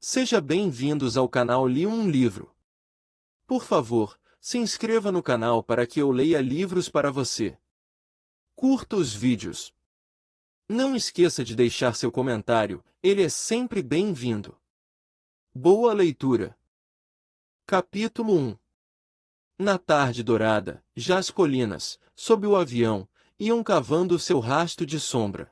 Seja bem-vindos ao canal Li um Livro. Por favor, se inscreva no canal para que eu leia livros para você. Curta os vídeos. Não esqueça de deixar seu comentário, ele é sempre bem-vindo. Boa leitura. Capítulo 1. Na tarde dourada, já as colinas, sob o avião, iam cavando seu rasto de sombra.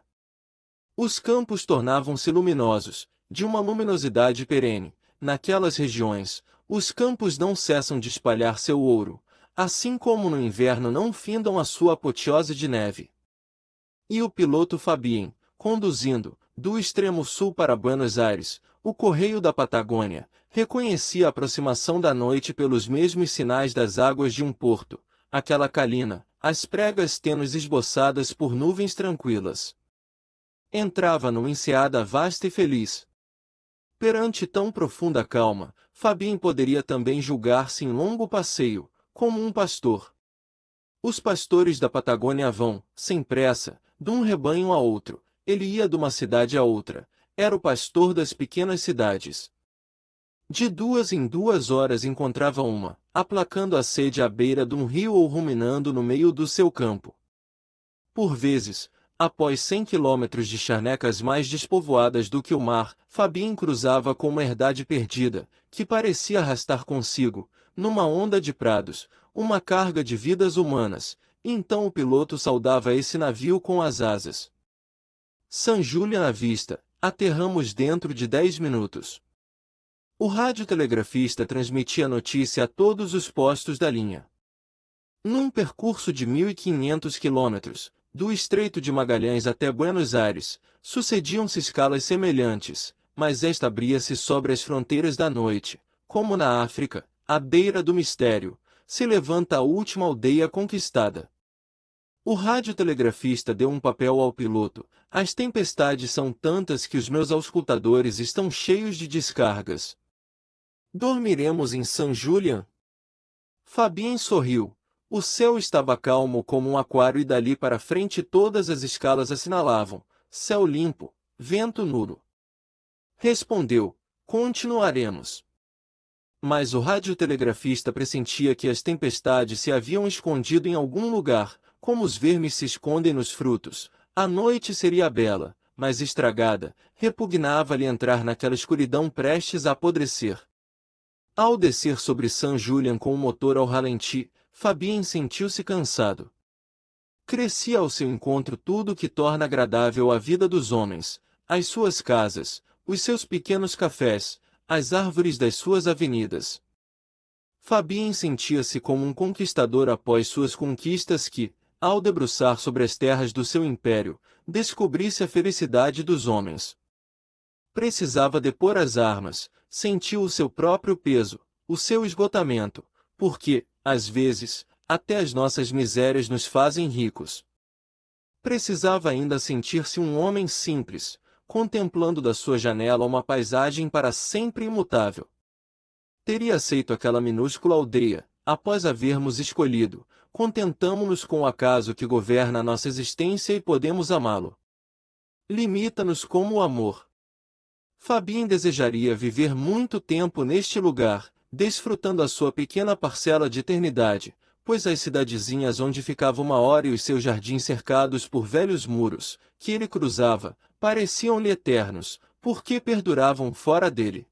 Os campos tornavam-se luminosos, de uma luminosidade perene. Naquelas regiões, os campos não cessam de espalhar seu ouro, assim como no inverno não findam a sua apoteose de neve. E o piloto Fabien, conduzindo, do extremo sul para Buenos Aires, o correio da Patagônia, reconhecia a aproximação da noite pelos mesmos sinais das águas de um porto, aquela calina, as pregas tênues esboçadas por nuvens tranquilas. Entrava numa enseada vasta e feliz. Perante tão profunda calma, Fabien poderia também julgar-se em longo passeio, como um pastor. Os pastores da Patagônia vão, sem pressa, de um rebanho a outro. Ele ia de uma cidade a outra. Era o pastor das pequenas cidades. De 2 em 2 horas encontrava uma, aplacando a sede à beira de um rio ou ruminando no meio do seu campo. Por vezes, após 100 quilômetros de charnecas mais despovoadas do que o mar, Fabien cruzava com uma herdade perdida, que parecia arrastar consigo, numa onda de prados, uma carga de vidas humanas. Então o piloto saudava esse navio com as asas. San Julián à vista, aterramos dentro de 10 minutos. O radiotelegrafista transmitia a notícia a todos os postos da linha. Num percurso de 1.500 quilômetros, do Estreito de Magalhães até Buenos Aires, sucediam-se escalas semelhantes, mas esta abria-se sobre as fronteiras da noite, como na África, à beira do mistério, se levanta a última aldeia conquistada. O radiotelegrafista deu um papel ao piloto. As tempestades são tantas que os meus auscultadores estão cheios de descargas. Dormiremos em San Julián? Fabien sorriu. O céu estava calmo como um aquário e dali para frente todas as escalas assinalavam: céu limpo, vento nulo. Respondeu: continuaremos. Mas o radiotelegrafista pressentia que as tempestades se haviam escondido em algum lugar, como os vermes se escondem nos frutos. A noite seria bela, mas estragada, repugnava-lhe entrar naquela escuridão prestes a apodrecer. Ao descer sobre San Julián com o motor ao ralenti, Fabien sentiu-se cansado. Crescia ao seu encontro tudo o que torna agradável a vida dos homens, as suas casas, os seus pequenos cafés, as árvores das suas avenidas. Fabien sentia-se como um conquistador após suas conquistas que, ao debruçar sobre as terras do seu império, descobrisse a felicidade dos homens. Precisava depor as armas, sentiu o seu próprio peso, o seu esgotamento, porque, às vezes, até as nossas misérias nos fazem ricos. Precisava ainda sentir-se um homem simples, contemplando da sua janela uma paisagem para sempre imutável. Teria aceito aquela minúscula aldeia, após havermos escolhido, contentamo-nos com o acaso que governa a nossa existência e podemos amá-lo. Limita-nos como o amor. Fabien desejaria viver muito tempo neste lugar, desfrutando a sua pequena parcela de eternidade, pois as cidadezinhas onde ficava uma hora e os seus jardins cercados por velhos muros, que ele cruzava, pareciam-lhe eternos, porque perduravam fora dele.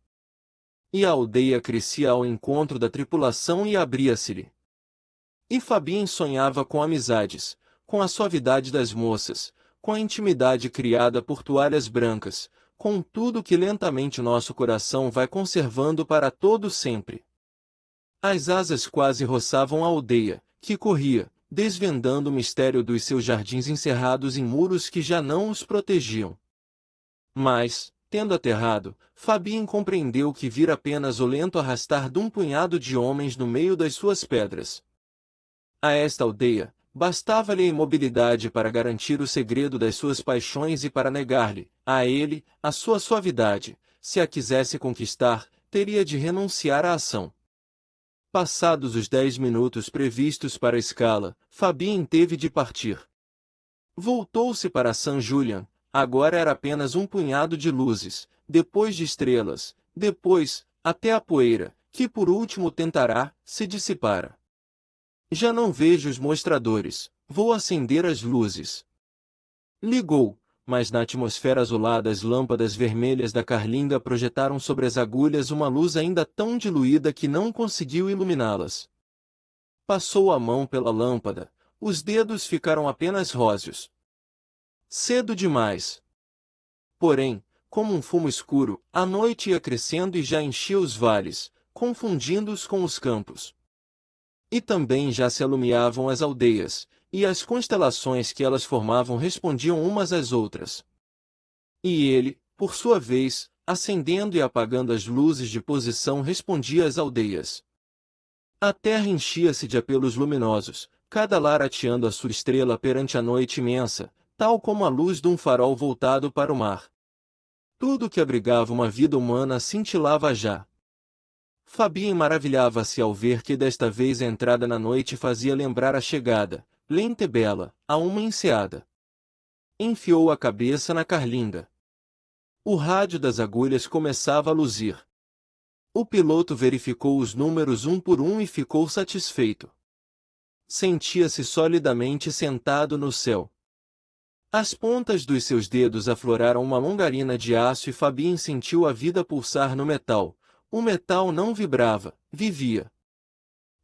E a aldeia crescia ao encontro da tripulação e abria-se-lhe. E Fabien sonhava com amizades, com a suavidade das moças, com a intimidade criada por toalhas brancas, com tudo que lentamente nosso coração vai conservando para todo sempre. As asas quase roçavam a aldeia, que corria, desvendando o mistério dos seus jardins encerrados em muros que já não os protegiam. Mas, tendo aterrado, Fabien compreendeu que vira apenas o lento arrastar de um punhado de homens no meio das suas pedras. A esta aldeia, bastava-lhe a imobilidade para garantir o segredo das suas paixões e para negar-lhe, a ele, a sua suavidade. Se a quisesse conquistar, teria de renunciar à ação. Passados os 10 minutos previstos para a escala, Fabien teve de partir. Voltou-se para San Julián. Agora era apenas um punhado de luzes, depois de estrelas, Depois, até a poeira, que por último tentará, se dissipara. Já não vejo os mostradores, vou acender as luzes. Ligou, mas na atmosfera azulada as lâmpadas vermelhas da carlinga projetaram sobre as agulhas uma luz ainda tão diluída que não conseguiu iluminá-las. Passou a mão pela lâmpada, os dedos ficaram apenas róseos. Cedo demais. Porém, como um fumo escuro, a noite ia crescendo e já enchia os vales, confundindo-os com os campos. E também já se alumiavam as aldeias, e as constelações que elas formavam respondiam umas às outras. E ele, por sua vez, acendendo e apagando as luzes de posição, respondia às aldeias. A terra enchia-se de apelos luminosos, cada lar ateando a sua estrela perante a noite imensa, tal como a luz de um farol voltado para o mar. Tudo que abrigava uma vida humana cintilava já. Fabien maravilhava-se ao ver que desta vez a entrada na noite fazia lembrar a chegada, lenta e bela, a uma enseada. Enfiou a cabeça na carlinga. O rádio das agulhas começava a luzir. O piloto verificou os números um por um e ficou satisfeito. Sentia-se solidamente sentado no céu. As pontas dos seus dedos afloraram uma longarina de aço e Fabien sentiu a vida pulsar no metal. O metal não vibrava, vivia.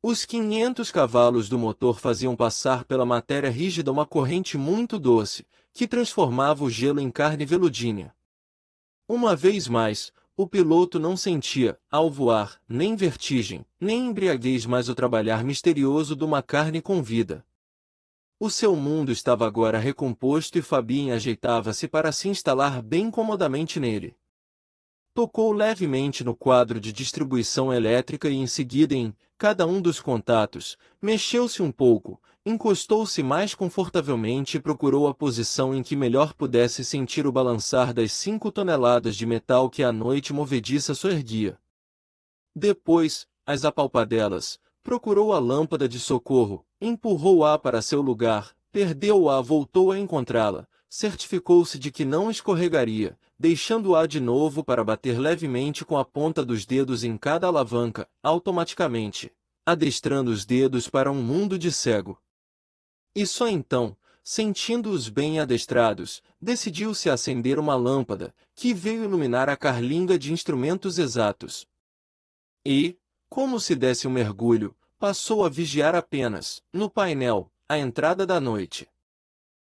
Os 500 cavalos do motor faziam passar pela matéria rígida uma corrente muito doce, que transformava o gelo em carne veludínea. Uma vez mais, o piloto não sentia, ao voar, nem vertigem, nem embriaguez, mas o trabalhar misterioso de uma carne com vida. O seu mundo estava agora recomposto e Fabien ajeitava-se para se instalar bem comodamente nele. Tocou levemente no quadro de distribuição elétrica e em seguida em cada um dos contatos, mexeu-se um pouco, encostou-se mais confortavelmente e procurou a posição em que melhor pudesse sentir o balançar das 5 toneladas de metal que a noite movediça soerguia. Depois, às apalpadelas, procurou a lâmpada de socorro, empurrou-a para seu lugar, perdeu-a, voltou a encontrá-la, certificou-se de que não escorregaria, deixando-a de novo para bater levemente com a ponta dos dedos em cada alavanca, automaticamente, adestrando os dedos para um mundo de cego. E só então, sentindo-os bem adestrados, decidiu-se a acender uma lâmpada, que veio iluminar a carlinga de instrumentos exatos. E, como se desse um mergulho, passou a vigiar apenas, no painel, a entrada da noite.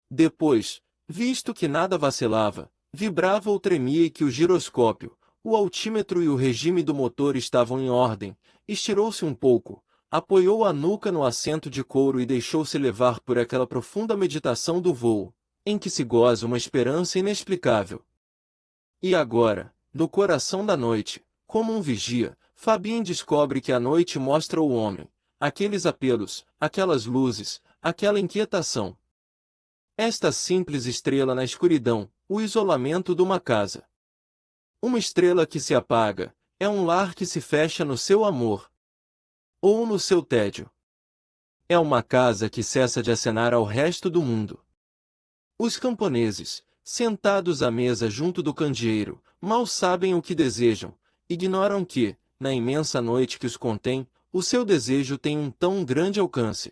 Depois, visto que nada vacilava, vibrava ou tremia e que o giroscópio, o altímetro e o regime do motor estavam em ordem, estirou-se um pouco, apoiou a nuca no assento de couro e deixou-se levar por aquela profunda meditação do voo, em que se goza uma esperança inexplicável. E agora, no coração da noite, como um vigia, Fabien descobre que a noite mostra ao homem aqueles apelos, aquelas luzes, aquela inquietação. Esta simples estrela na escuridão, o isolamento de uma casa. Uma estrela que se apaga, é um lar que se fecha no seu amor. Ou no seu tédio. É uma casa que cessa de acenar ao resto do mundo. Os camponeses, sentados à mesa junto do candeeiro, mal sabem o que desejam, ignoram que, na imensa noite que os contém, o seu desejo tem um tão grande alcance.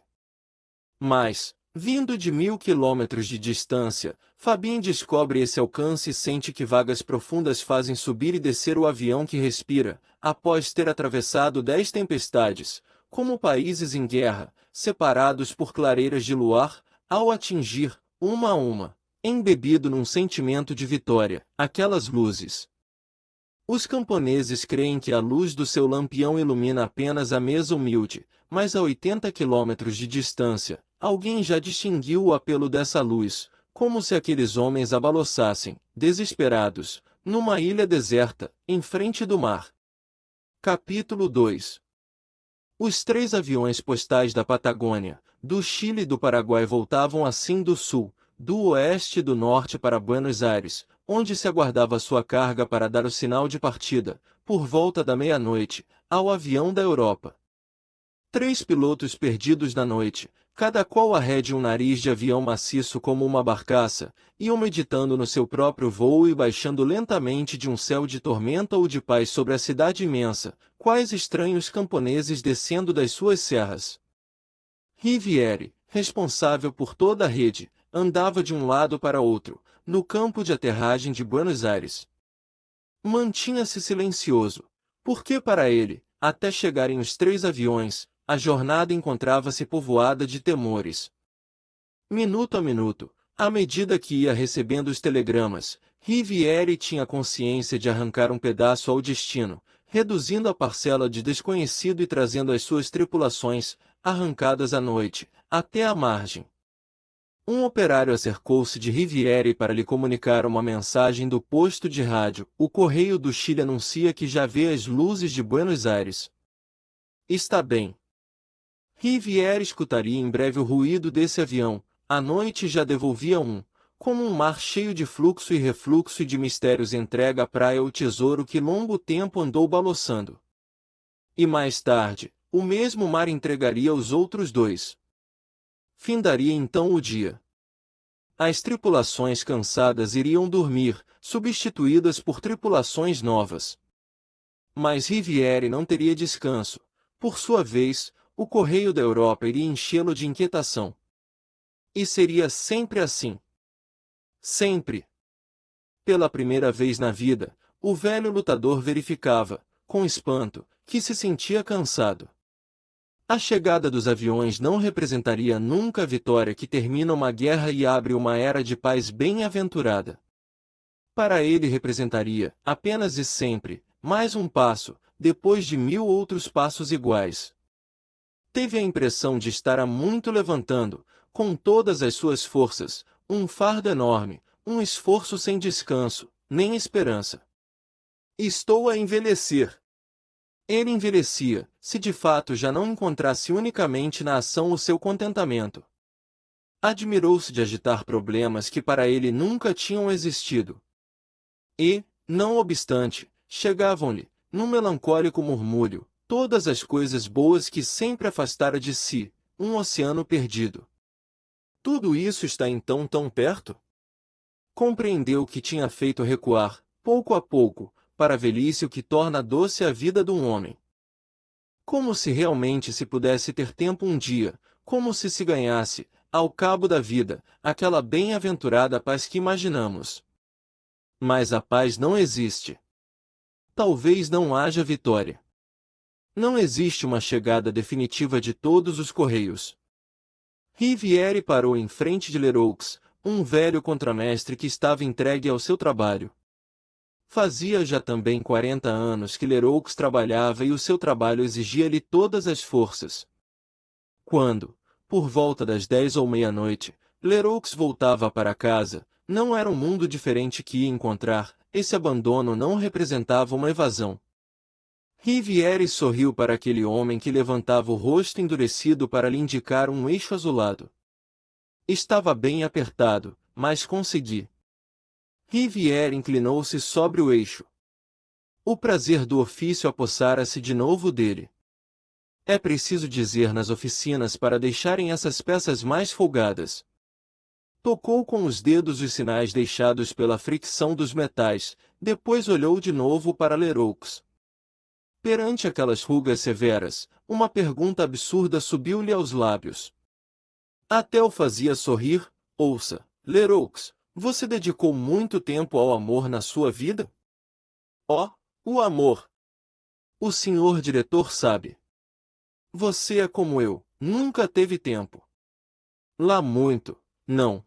Mas, vindo de 1000 quilômetros de distância, Fabien descobre esse alcance e sente que vagas profundas fazem subir e descer o avião que respira, após ter atravessado 10 tempestades, como países em guerra, separados por clareiras de luar, ao atingir, uma a uma, embebido num sentimento de vitória, aquelas luzes. Os camponeses creem que a luz do seu lampião ilumina apenas a mesa humilde, mas a 80 quilômetros de distância, alguém já distinguiu o apelo dessa luz, como se aqueles homens abalouçassem, desesperados, numa ilha deserta, em frente do mar. Capítulo 2. Os 3 aviões postais da Patagônia, do Chile e do Paraguai voltavam assim do sul, do oeste e do norte para Buenos Aires, onde se aguardava sua carga para dar o sinal de partida, por volta da meia-noite, ao avião da Europa. 3 pilotos perdidos na noite, cada qual arrede um nariz de avião maciço como uma barcaça, iam meditando no seu próprio voo e baixando lentamente de um céu de tormenta ou de paz sobre a cidade imensa, quais estranhos camponeses descendo das suas serras. Riviere, responsável por toda a rede, andava de um lado para outro, no campo de aterragem de Buenos Aires. Mantinha-se silencioso, porque para ele, até chegarem os 3 aviões, a jornada encontrava-se povoada de temores. Minuto a minuto, à medida que ia recebendo os telegramas, Riviere tinha consciência de arrancar um pedaço ao destino, reduzindo a parcela de desconhecido e trazendo as suas tripulações, arrancadas à noite, até a margem. Um operário acercou-se de Riviere para lhe comunicar uma mensagem do posto de rádio. O Correio do Chile anuncia que já vê as luzes de Buenos Aires. Está bem. Riviere escutaria em breve o ruído desse avião. A noite já devolvia como um mar cheio de fluxo e refluxo e de mistérios entrega à praia o tesouro que longo tempo andou balouçando. E mais tarde, o mesmo mar entregaria os outros 2. Findaria então o dia. As tripulações cansadas iriam dormir, substituídas por tripulações novas. Mas Riviere não teria descanso. Por sua vez, o Correio da Europa iria enchê-lo de inquietação. E seria sempre assim. Sempre. Pela primeira vez na vida, o velho lutador verificava, com espanto, que se sentia cansado. A chegada dos aviões não representaria nunca a vitória que termina uma guerra e abre uma era de paz bem-aventurada. Para ele representaria, apenas e sempre, mais um passo, depois de 1000 outros passos iguais. Teve a impressão de estar há muito levantando, com todas as suas forças, um fardo enorme, um esforço sem descanso, nem esperança. Estou a envelhecer. Ele envelhecia, se de fato já não encontrasse unicamente na ação o seu contentamento. Admirou-se de agitar problemas que para ele nunca tinham existido. E, não obstante, chegavam-lhe, num melancólico murmúrio, todas as coisas boas que sempre afastara de si, um oceano perdido. Tudo isso está então tão perto? Compreendeu que tinha feito recuar, pouco a pouco, para a velhice o que torna doce a vida de um homem. Como se realmente se pudesse ter tempo um dia, como se ganhasse, ao cabo da vida, aquela bem-aventurada paz que imaginamos. Mas a paz não existe. Talvez não haja vitória. Não existe uma chegada definitiva de todos os correios. Riviere parou em frente de Leroux, um velho contramestre que estava entregue ao seu trabalho. Fazia já também 40 anos que Leroux trabalhava e o seu trabalho exigia-lhe todas as forças. Quando, por volta das 10 ou meia-noite, Leroux voltava para casa, não era um mundo diferente que ia encontrar, esse abandono não representava uma evasão. Riviere sorriu para aquele homem que levantava o rosto endurecido para lhe indicar um eixo azulado. Estava bem apertado, mas consegui. Riviere inclinou-se sobre o eixo. O prazer do ofício apossara-se de novo dele. É preciso dizer nas oficinas para deixarem essas peças mais folgadas. Tocou com os dedos os sinais deixados pela fricção dos metais, depois olhou de novo para Leroux. Perante aquelas rugas severas, uma pergunta absurda subiu-lhe aos lábios. Até o fazia sorrir. Ouça, Leroux, você dedicou muito tempo ao amor na sua vida? Oh, o amor! O senhor diretor sabe. Você é como eu, nunca teve tempo. Lá muito, não.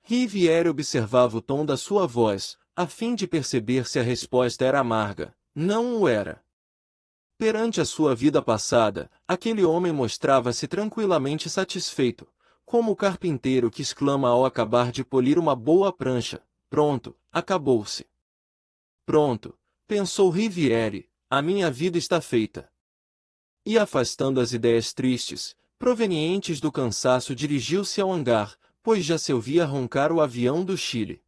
Riviere observava o tom da sua voz, a fim de perceber se a resposta era amarga. Não o era. Perante a sua vida passada, aquele homem mostrava-se tranquilamente satisfeito, como o carpinteiro que exclama ao acabar de polir uma boa prancha: pronto, acabou-se. Pronto, pensou Riviere, a minha vida está feita. E afastando as ideias tristes, provenientes do cansaço, dirigiu-se ao hangar, pois já se ouvia roncar o avião do Chile.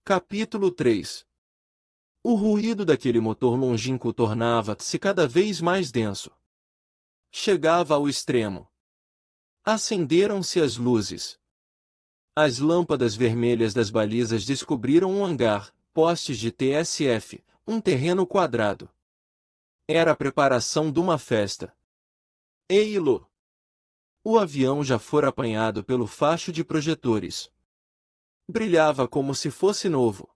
Capítulo 3. O ruído daquele motor longínquo tornava-se cada vez mais denso. Chegava ao extremo. Acenderam-se as luzes. As lâmpadas vermelhas das balizas descobriram um hangar, postes de TSF, um terreno quadrado. Era a preparação de uma festa. Ei-lo! O avião já fora apanhado pelo facho de projetores. Brilhava como se fosse novo.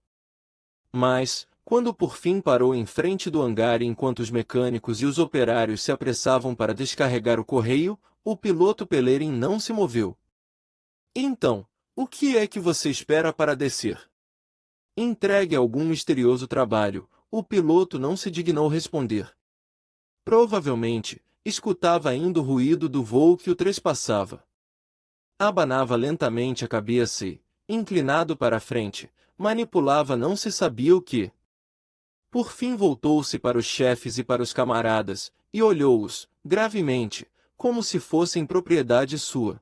Mas, quando por fim parou em frente do hangar enquanto os mecânicos e os operários se apressavam para descarregar o correio, o piloto Pellerin não se moveu. Então, o que é que você espera para descer? Entregue algum misterioso trabalho, o piloto não se dignou responder. Provavelmente, escutava ainda o ruído do voo que o trespassava. Abanava lentamente a cabeça e, inclinado para a frente, manipulava não se sabia o que. Por fim voltou-se para os chefes e para os camaradas, e olhou-os, gravemente, como se fossem propriedade sua.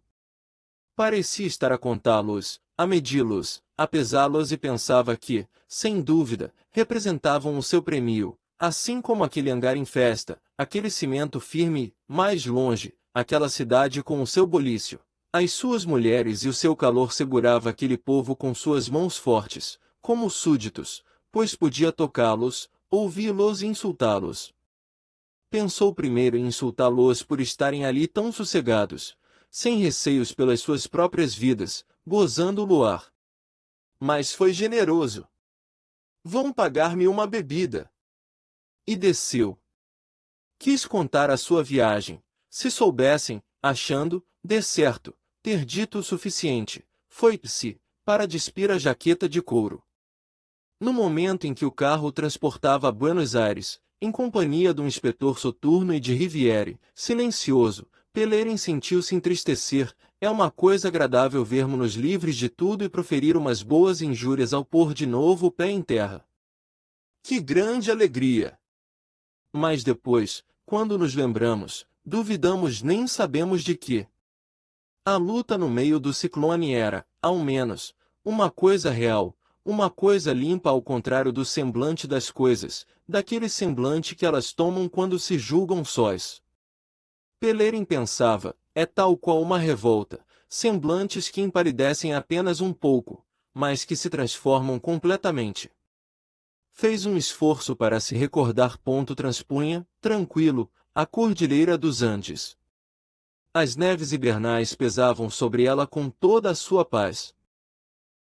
Parecia estar a contá-los, a medi-los, a pesá-los e pensava que, sem dúvida, representavam o seu prêmio, assim como aquele hangar em festa, aquele cimento firme, mais longe, aquela cidade com o seu bulício, as suas mulheres e o seu calor segurava aquele povo com suas mãos fortes, como súditos, pois podia tocá-los, ouvi-los e insultá-los. Pensou primeiro em insultá-los por estarem ali tão sossegados, sem receios pelas suas próprias vidas, gozando o luar. Mas foi generoso. Vão pagar-me uma bebida. E desceu. Quis contar a sua viagem, se soubessem, achando, de certo, ter dito o suficiente, foi-se, para despir a jaqueta de couro. No momento em que o carro o transportava a Buenos Aires, em companhia do inspetor Soturno e de Riviere, silencioso, Pellerin sentiu-se entristecer. É uma coisa agradável vermos-nos livres de tudo e proferir umas boas injúrias ao pôr de novo o pé em terra. Que grande alegria! Mas depois, quando nos lembramos, duvidamos nem sabemos de que. A luta no meio do ciclone era, ao menos, uma coisa real, uma coisa limpa ao contrário do semblante das coisas, daquele semblante que elas tomam quando se julgam sós. Pellerin pensava, é tal qual uma revolta, semblantes que empalidecem apenas um pouco, mas que se transformam completamente. Fez um esforço para se recordar. Transpunha, tranquilo, a cordilheira dos Andes. As neves hibernais pesavam sobre ela com toda a sua paz.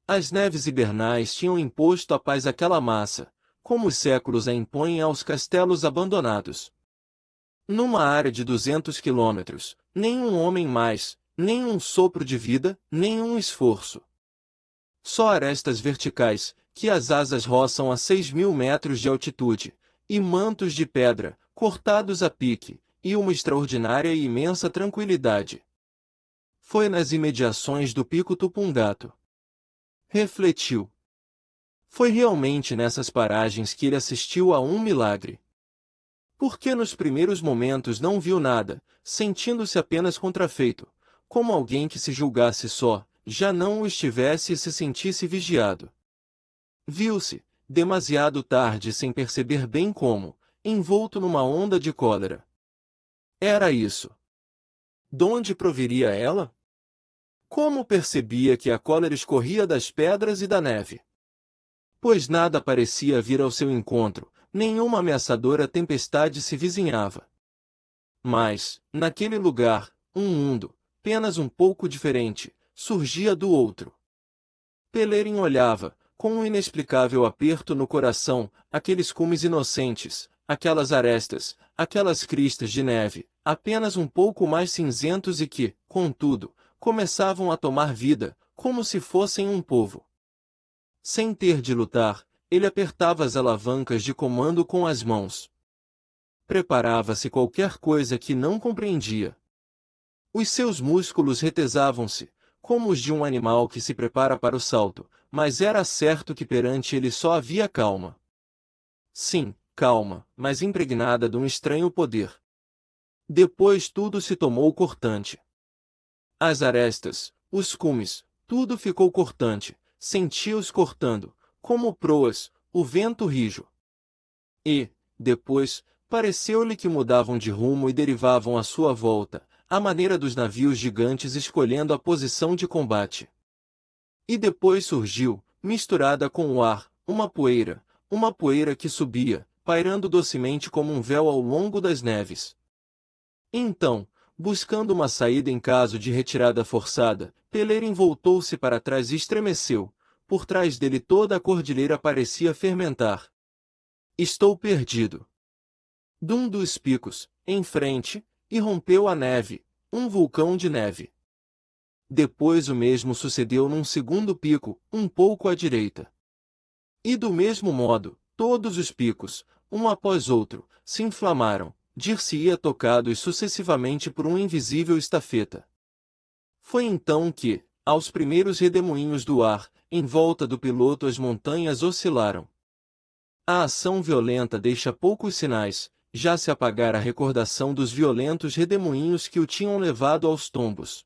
As neves hibernais tinham imposto a paz àquela massa, como os séculos a impõem aos castelos abandonados. Numa área de 200 quilômetros, nenhum homem mais, nenhum sopro de vida, nenhum esforço. Só arestas verticais, que as asas roçam a 6.000 metros de altitude, e mantos de pedra, cortados a pique, e uma extraordinária e imensa tranquilidade. Foi nas imediações do Pico Tupungato. Refletiu. Foi realmente nessas paragens que ele assistiu a um milagre. Porque nos primeiros momentos não viu nada, sentindo-se apenas contrafeito, como alguém que se julgasse só, já não o estivesse e se sentisse vigiado. Viu-se, demasiado tarde sem perceber bem como, envolto numa onda de cólera. Era isso. Donde proviria ela? Como percebia que a cólera escorria das pedras e da neve? Pois nada parecia vir ao seu encontro, nenhuma ameaçadora tempestade se vizinhava. Mas, naquele lugar, um mundo, apenas um pouco diferente, surgia do outro. Pellerin olhava, com um inexplicável aperto no coração, aqueles cumes inocentes, aquelas arestas, aquelas cristas de neve, apenas um pouco mais cinzentos e que, contudo, começavam a tomar vida, como se fossem um povo. Sem ter de lutar, ele apertava as alavancas de comando com as mãos. Preparava-se qualquer coisa que não compreendia. Os seus músculos retesavam-se, como os de um animal que se prepara para o salto, mas era certo que perante ele só havia calma. Sim, calma, mas impregnada de um estranho poder. Depois tudo se tomou cortante. As arestas, os cumes, tudo ficou cortante, sentia-os cortando, como proas, o vento rijo. E, depois, pareceu-lhe que mudavam de rumo e derivavam à sua volta, à maneira dos navios gigantes escolhendo a posição de combate. E depois surgiu, misturada com o ar, uma poeira que subia, pairando docemente como um véu ao longo das neves. Então, buscando uma saída em caso de retirada forçada, Pelerin voltou-se para trás e estremeceu. Por trás dele toda a cordilheira parecia fermentar. Estou perdido. Dum dos picos, em frente, irrompeu a neve, um vulcão de neve. Depois o mesmo sucedeu num segundo pico, um pouco à direita. E do mesmo modo, todos os picos, um após outro, se inflamaram, dir-se-ia tocados sucessivamente por um invisível estafeta. Foi então que, aos primeiros redemoinhos do ar, em volta do piloto as montanhas oscilaram. A ação violenta deixa poucos sinais, já se apagara a recordação dos violentos redemoinhos que o tinham levado aos tombos.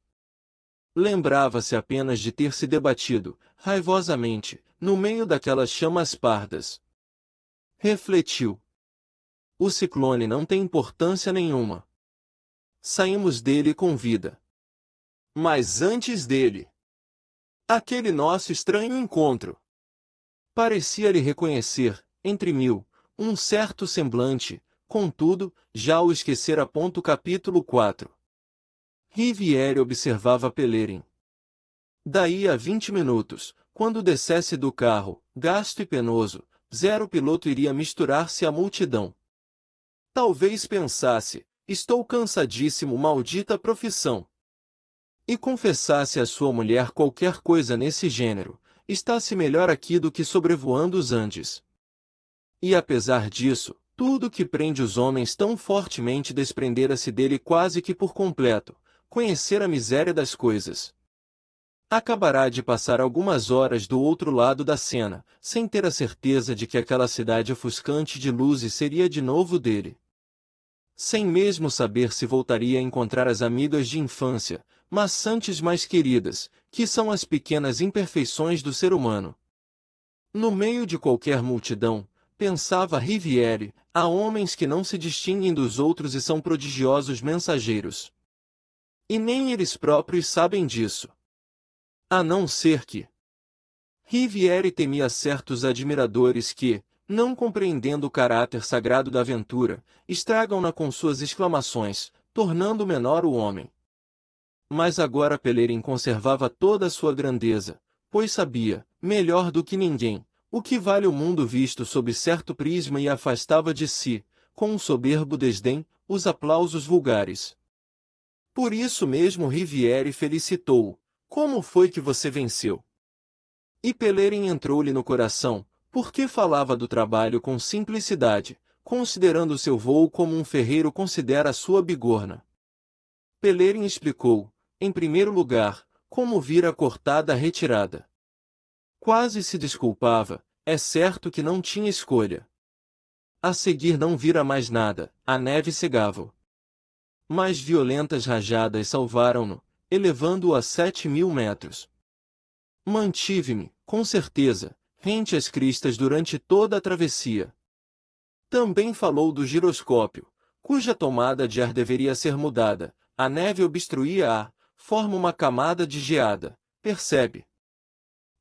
Lembrava-se apenas de ter se debatido, raivosamente, no meio daquelas chamas pardas. Refletiu. O ciclone não tem importância nenhuma. Saímos dele com vida. Mas antes dele, aquele nosso estranho encontro. Parecia-lhe reconhecer, entre mil, um certo semblante, contudo, já o esquecera. Capítulo 4. Rivière observava Pelerin. Daí a 20 minutos, quando descesse do carro, gasto e penoso, o piloto iria misturar-se à multidão. Talvez pensasse, estou cansadíssimo, maldita profissão. E confessasse à sua mulher qualquer coisa nesse gênero, está-se melhor aqui do que sobrevoando os Andes. E apesar disso, tudo que prende os homens tão fortemente desprendera-se dele quase que por completo, conhecer a miséria das coisas. Acabará de passar algumas horas do outro lado da Sena, sem ter a certeza de que aquela cidade ofuscante de luzes seria de novo dele. Sem mesmo saber se voltaria a encontrar as amigas de infância, maçantes mais queridas, que são as pequenas imperfeições do ser humano. No meio de qualquer multidão, pensava Rivière, há homens que não se distinguem dos outros e são prodigiosos mensageiros. E nem eles próprios sabem disso. A não ser que Rivière temia certos admiradores que, não compreendendo o caráter sagrado da aventura, estragam-na com suas exclamações, tornando menor o homem. Mas agora Pelerin conservava toda a sua grandeza, pois sabia, melhor do que ninguém, o que vale o mundo visto sob certo prisma e afastava de si, com um soberbo desdém, os aplausos vulgares. Por isso mesmo Rivière felicitou-o. Como foi que você venceu? E Pelerin entrou-lhe no coração, porque falava do trabalho com simplicidade, considerando seu voo como um ferreiro considera a sua bigorna. Pelerin explicou, em primeiro lugar, como vira cortada a retirada. Quase se desculpava, é certo que não tinha escolha. A seguir não vira mais nada, a neve cegava-o. Mais violentas rajadas salvaram-no, elevando-o a 7.000 metros. Mantive-me, com certeza, rente às cristas durante toda a travessia. Também falou do giroscópio, cuja tomada de ar deveria ser mudada. A neve obstruía-a, forma uma camada de geada, percebe?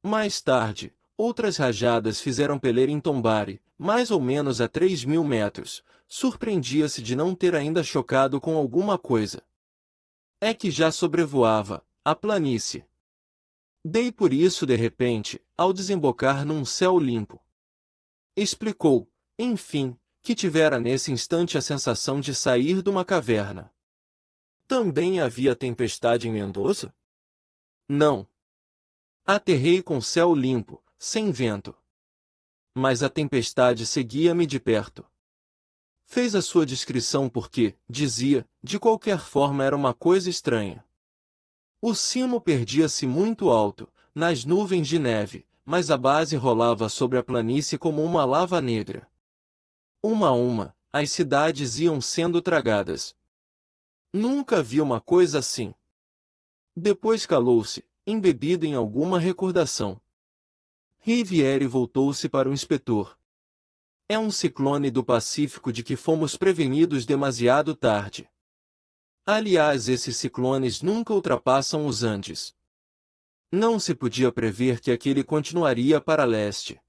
Mais tarde, outras rajadas fizeram Pelerin tombar, mais ou menos a 3.000 metros. Surpreendia-se de não ter ainda chocado com alguma coisa. É que já sobrevoava a planície. Dei por isso de repente, ao desembocar num céu limpo. Explicou, enfim, que tivera nesse instante a sensação de sair de uma caverna. Também havia tempestade em Mendoza? Não. Aterrei com céu limpo, sem vento. Mas a tempestade seguia-me de perto. Fez a sua descrição porque, dizia, de qualquer forma era uma coisa estranha. O cimo perdia-se muito alto, nas nuvens de neve, mas a base rolava sobre a planície como uma lava negra. Uma a uma, as cidades iam sendo tragadas. Nunca vi uma coisa assim. Depois calou-se, embebido em alguma recordação. Rivière voltou-se para o inspetor. É um ciclone do Pacífico de que fomos prevenidos demasiado tarde. Aliás, esses ciclones nunca ultrapassam os Andes. Não se podia prever que aquele continuaria para leste.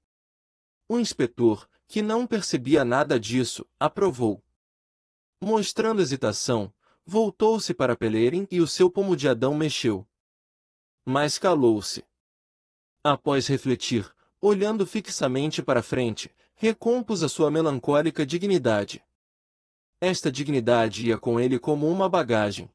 O inspetor, que não percebia nada disso, aprovou. Mostrando hesitação, voltou-se para Pelerin e o seu pomo de Adão mexeu. Mas calou-se. Após refletir, olhando fixamente para frente, recompôs a sua melancólica dignidade. Esta dignidade ia com ele como uma bagagem.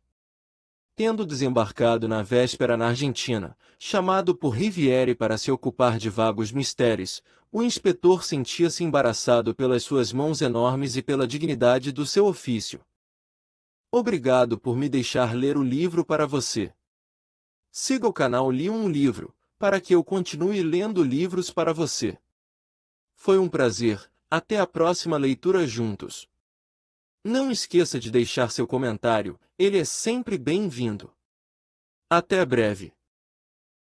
Tendo desembarcado na véspera na Argentina, chamado por Riviere para se ocupar de vagos mistérios, o inspetor sentia-se embaraçado pelas suas mãos enormes e pela dignidade do seu ofício. Obrigado por me deixar ler o livro para você. Siga o canal Li um Livro, para que eu continue lendo livros para você. Foi um prazer, até a próxima leitura juntos. Não esqueça de deixar seu comentário, ele é sempre bem-vindo. Até breve.